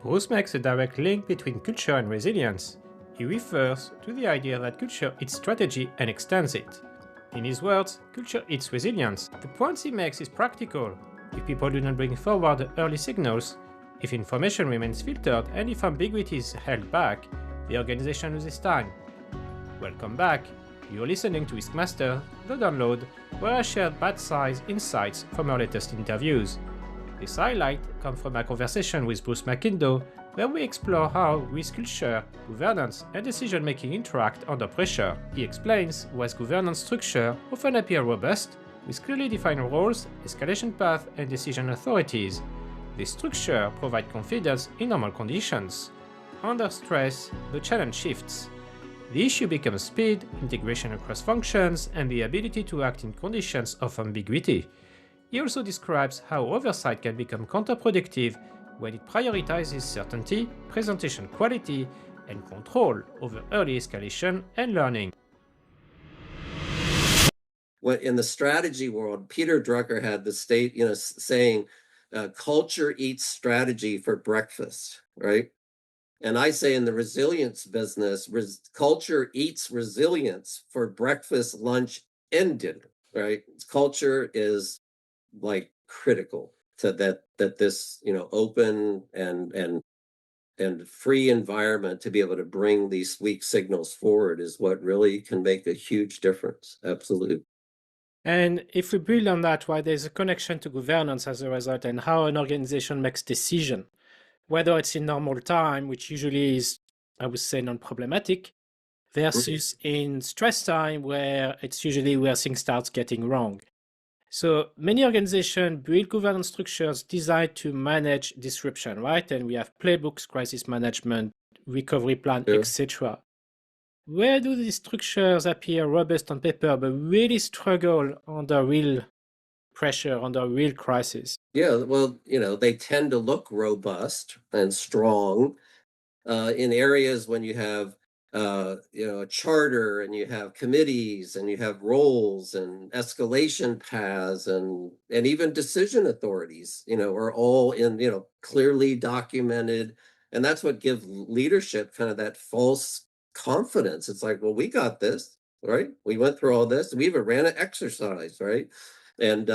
Bruce makes a direct link between culture and resilience. He refers to the idea that culture eats strategy and extends it. In his words, culture eats resilience. The point he makes is practical. If people do not bring forward the early signals, if information remains filtered, and if ambiguity is held back, the organization loses time. Welcome back. You're listening to Riskmaster, The Download, where I shared bite-sized insights from our latest interviews. This highlight comes from a conversation with Bruce McIndoe, where we explore how risk culture, governance, and decision-making interact under pressure. He explains why governance structure often appear robust, with clearly defined roles, escalation paths, and decision authorities. This structure provides confidence in normal conditions. Under stress, the challenge shifts. The issue becomes speed, integration across functions, and the ability to act in conditions of ambiguity. He also describes how oversight can become counterproductive when it prioritizes certainty, presentation quality, and control over early escalation and learning. In the strategy world, Peter Drucker had the saying, culture eats strategy for breakfast, right? And I say in the resilience business, culture eats resilience for breakfast, lunch, and dinner, right? Culture is like critical to that this open and free environment to be able to bring these weak signals forward is what really can make a huge difference. Absolutely. And if we build on that, why there's a connection to governance as a result and how an organization makes decision, whether it's in normal time, which usually is, I would say, non-problematic, versus in stress time, where it's usually where things start getting wrong. So many organizations build governance structures designed to manage disruption, right? And we have playbooks, crisis management, recovery plan, Yeah. etc. Where do these structures appear robust on paper, but really struggle under real pressure, under real crisis? Yeah, well, they tend to look robust and strong in areas when you have a charter and you have committees and you have roles and escalation paths and even decision authorities, are all in, clearly documented. And that's what gives leadership kind of that false confidence. It's like, well, we got this, right? We went through all this. We even ran an exercise, right? And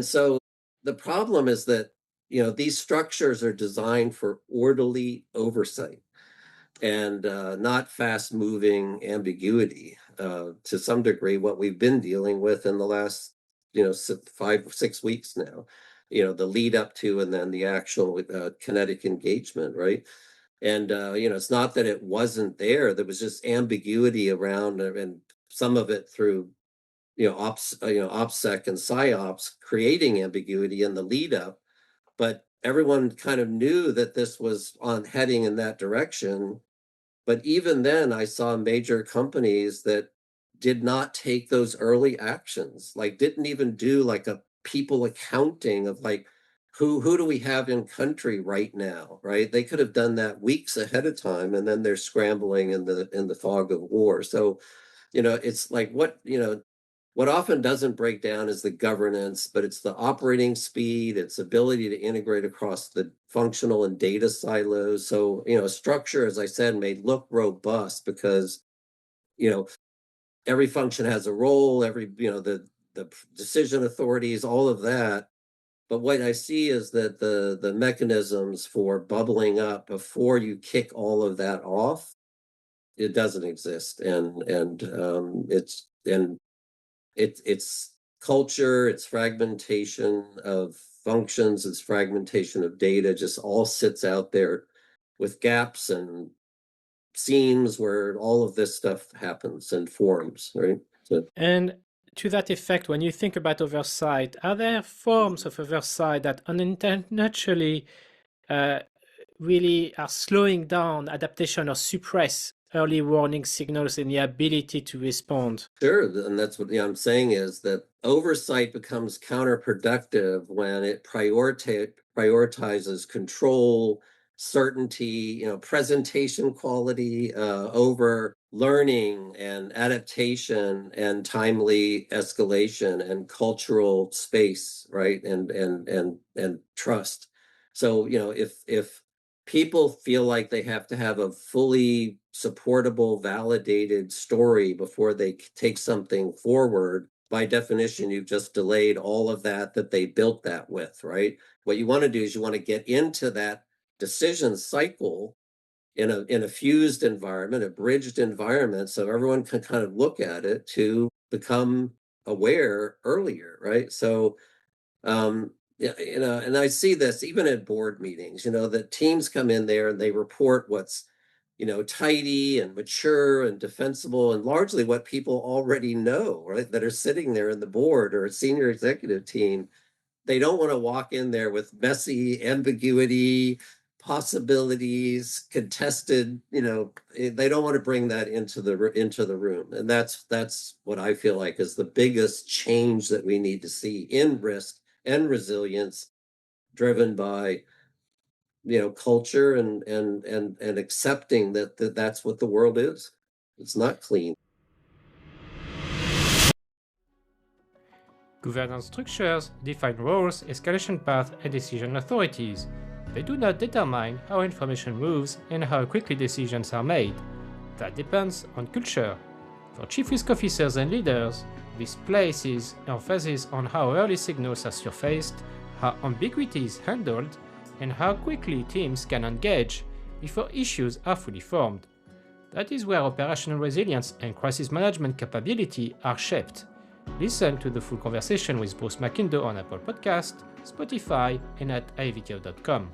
so the problem is that these structures are designed for orderly oversight and not fast-moving ambiguity. To some degree, what we've been dealing with in the last 5 6 weeks now, the lead up to and then the actual kinetic engagement, right? And it's not that it wasn't there was just ambiguity around, and some of it through OPSEC and PSYOPs creating ambiguity in the lead up, but everyone kind of knew that this was heading in that direction. But even then, I saw major companies that did not take those early actions, like didn't even do like a people accounting of like who do we have in country right now, right? They could have done that weeks ahead of time, and then they're scrambling in the fog of war. So, it's like what often doesn't break down is the governance, but it's the operating speed, its ability to integrate across the functional and data silos. So, structure, as I said, may look robust because, you know, every function has a role, the decision authorities, all of that. But what I see is that the mechanisms for bubbling up before you kick all of that off, it doesn't exist. It's culture, it's fragmentation of functions, it's fragmentation of data, just all sits out there with gaps and seams where all of this stuff happens and forms, right? So, And to that effect, when you think about oversight, are there forms of oversight that unintentionally uh, really are slowing down adaptation or suppress early warning signals in the ability to respond? sure, and that's what I'm saying is that oversight becomes counterproductive when it prioritizes control, certainty, presentation quality over learning and adaptation and timely escalation and cultural space, right? And trust. So, if people feel like they have to have a fully supportable, validated story before they take something forward. By definition, you've just delayed all of that they built that with, right? What you want to do is you want to get into that decision cycle in a fused environment, a bridged environment, so everyone can kind of look at it to become aware earlier, right? So yeah, and I see this even at board meetings, that teams come in there and they report what's, tidy and mature and defensible and largely what people already know, right? That are sitting there in the board or a senior executive team. They don't want to walk in there with messy ambiguity, possibilities, contested, they don't want to bring that into the room. And that's what I feel like is the biggest change that we need to see in risk and resilience, driven by culture and accepting that's what the world is. It's not clean. Governance structures define roles, escalation paths, and decision authorities. They do not determine how information moves and how quickly decisions are made. That depends on culture. For chief risk officers and leaders, this places emphasis on how early signals are surfaced, how ambiguity is handled, and how quickly teams can engage before issues are fully formed. That is where operational resilience and crisis management capability are shaped. Listen to the full conversation with Bruce McIndoe on Apple Podcast, Spotify, and at avto.com.